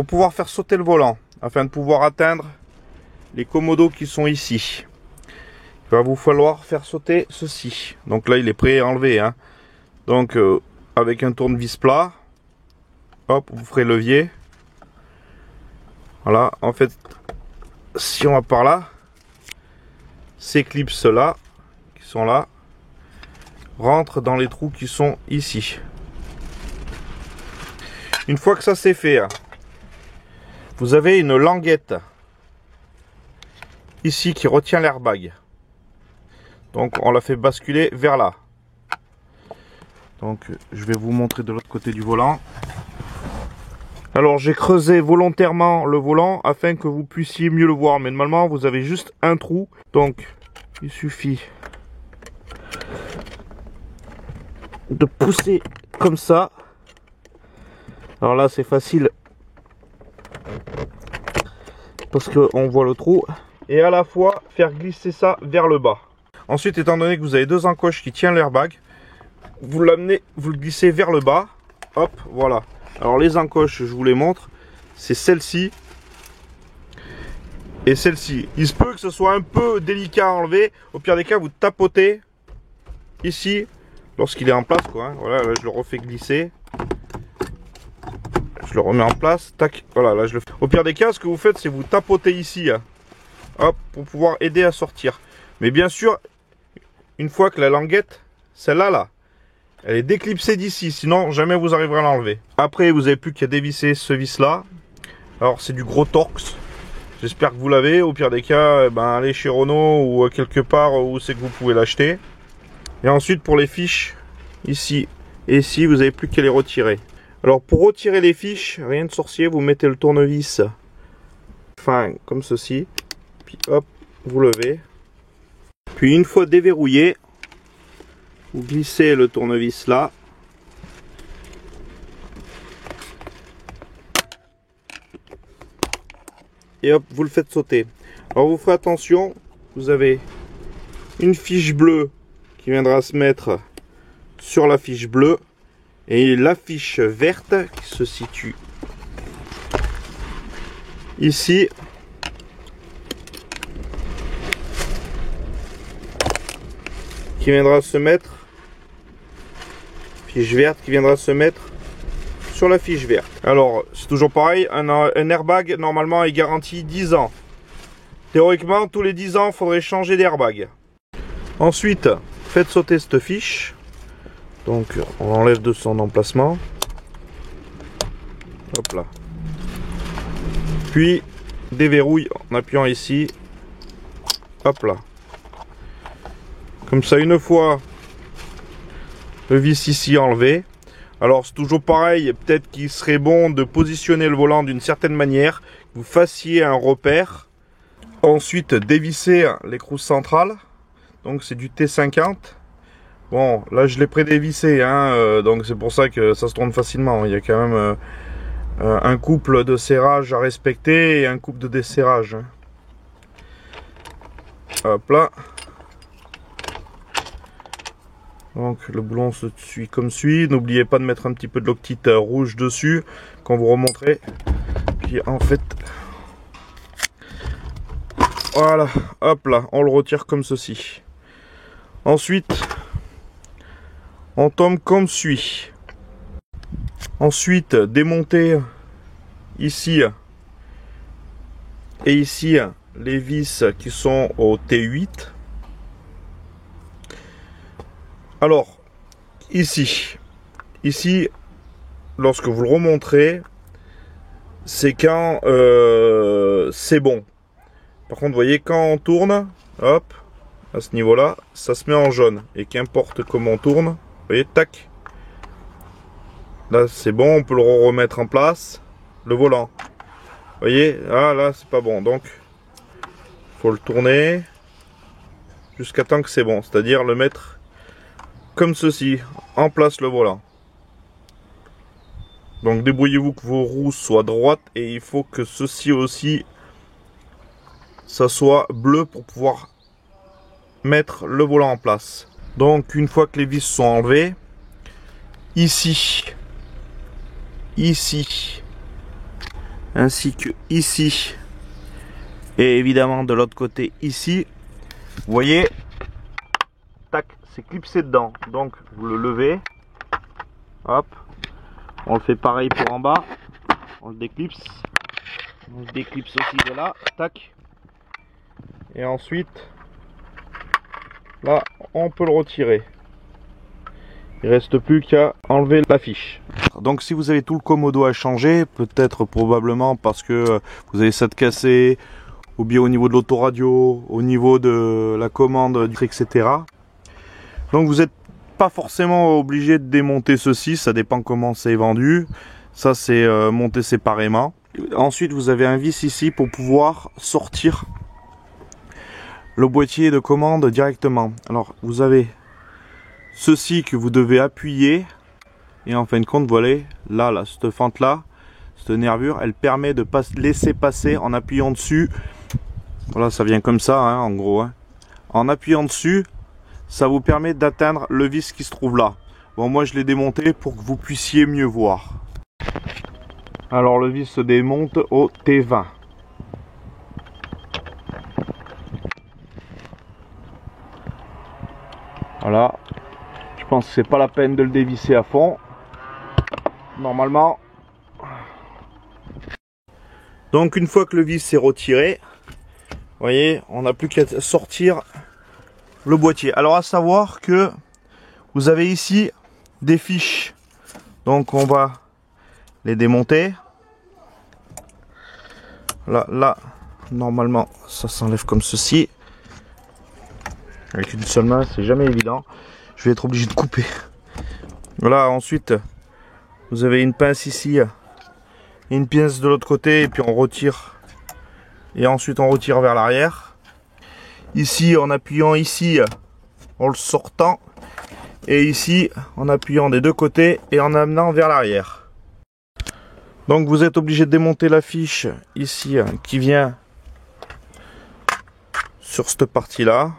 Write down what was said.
pouvoir faire sauter le volant, afin de pouvoir atteindre les commodos qui sont ici, il va vous falloir faire sauter ceci. Donc là, il est prêt à enlever, hein. Donc avec un tournevis plat, hop, vous ferez levier. Voilà, en fait, si on va par là, ces clips là, qui sont là, rentrent dans les trous qui sont ici. Une fois que ça c'est fait, vous avez une languette ici qui retient l'airbag. Donc on la fait basculer vers là. Donc je vais vous montrer de l'autre côté du volant. Alors j'ai creusé volontairement le volant afin que vous puissiez mieux le voir. Mais normalement vous avez juste un trou. Donc il suffit de pousser comme ça. Alors là c'est facile parce qu'on voit le trou. Et à la fois faire glisser ça vers le bas. Ensuite, étant donné que vous avez deux encoches qui tiennent l'airbag, vous l'amenez, vous le glissez vers le bas. Hop, voilà. Alors les encoches, je vous les montre. C'est celle-ci et celle-ci. Il se peut que ce soit un peu délicat à enlever. Au pire des cas, vous tapotez ici lorsqu'il est en place, quoi. Voilà, là je le refais glisser. Je le remets en place. Tac. Voilà, là je le fais. Au pire des cas, ce que vous faites, c'est vous tapotez ici. Hop, pour pouvoir aider à sortir. Mais bien sûr, une fois que la languette, celle-là, là, elle est déclipsée d'ici, sinon jamais vous arriverez à l'enlever. Après, vous n'avez plus qu'à dévisser ce vis-là. Alors, c'est du gros Torx. J'espère que vous l'avez. Au pire des cas, allez chez Renault ou quelque part où c'est que vous pouvez l'acheter. Et ensuite, pour les fiches, ici et ici, vous n'avez plus qu'à les retirer. Alors, pour retirer les fiches, rien de sorcier, vous mettez le tournevis fin comme ceci. Puis hop, vous levez. Puis une fois déverrouillé, vous glissez le tournevis là. Et hop, vous le faites sauter. Alors vous ferez attention, vous avez une fiche bleue qui viendra se mettre sur la fiche bleue. Et la fiche verte qui se situe ici. Qui viendra se mettre, fiche verte qui viendra se mettre sur la fiche verte. Alors c'est toujours pareil, un airbag normalement est garanti 10 ans. Théoriquement tous les 10 ans il faudrait changer d'airbag. Ensuite faites sauter cette fiche. Donc on l'enlève de son emplacement. Hop là. Puis déverrouille en appuyant ici. Hop là. Comme ça, une fois le vis ici enlevé. Alors c'est toujours pareil, peut-être qu'il serait bon de positionner le volant d'une certaine manière, que vous fassiez un repère. Ensuite dévisser l'écrou centrale. Donc c'est du T50. Bon là je l'ai pré-dévissé, hein, donc c'est pour ça que ça se tourne facilement. Il y a quand même un couple de serrage à respecter et un couple de desserrage. Hop là. Donc le boulon se suit comme suit. N'oubliez pas de mettre un petit peu de loctite rouge dessus quand vous remonterez. Puis en fait, voilà, hop là, on le retire comme ceci. Ensuite, on tombe comme suit. Ensuite, démonter ici et ici les vis qui sont au T8. Alors, ici, lorsque vous le remonterez, c'est quand c'est bon. Par contre, vous voyez, quand on tourne, hop, à ce niveau-là, ça se met en jaune. Et qu'importe comment on tourne, vous voyez, tac. Là, c'est bon, on peut le remettre en place. Le volant. Vous voyez, là, c'est pas bon. Donc, faut le tourner jusqu'à temps que c'est bon. C'est-à-dire le mettre comme ceci, en place le volant. Donc débrouillez-vous que vos roues soient droites et il faut que ceci aussi, ça soit bleu pour pouvoir mettre le volant en place. Donc une fois que les vis sont enlevées, ici, ainsi que ici et évidemment de l'autre côté ici. Vous voyez, tac, c'est clipsé dedans. Donc vous le levez, hop, on le fait pareil pour en bas, on le déclipse, on le déclipse aussi de là, tac, et ensuite là on peut le retirer. Il reste plus qu'à enlever la fiche. Donc si vous avez tout le commodo à changer, peut-être probablement parce que vous avez ça de cassé, ou bien au niveau de l'autoradio, au niveau de la commande, etc. Donc vous n'êtes pas forcément obligé de démonter ceci, ça dépend comment c'est vendu. Ça c'est monté séparément. Ensuite vous avez un vis ici pour pouvoir sortir le boîtier de commande directement. Alors vous avez ceci que vous devez appuyer et en fin de compte, voilà, là, cette fente là, cette nervure, elle permet de laisser passer en appuyant dessus. Voilà, ça vient comme ça, hein, en gros. Hein. En appuyant dessus, ça vous permet d'atteindre le vis qui se trouve là. Bon, moi je l'ai démonté pour que vous puissiez mieux voir. Alors le vis se démonte au T20. Voilà. Je pense que c'est pas la peine de le dévisser à fond. Normalement. Donc une fois que le vis est retiré, vous voyez, on n'a plus qu'à sortir le boîtier. Alors à savoir que vous avez ici des fiches. Donc on va les démonter. Là, normalement, ça s'enlève comme ceci. Avec une seule main, c'est jamais évident. Je vais être obligé de couper. Voilà, ensuite, vous avez une pince ici, une pince de l'autre côté, et puis on retire. Et ensuite, on retire vers l'arrière. Ici, en appuyant ici, en le sortant. Et ici, en appuyant des deux côtés et en amenant vers l'arrière. Donc, vous êtes obligé de démonter la fiche ici, qui vient sur cette partie-là.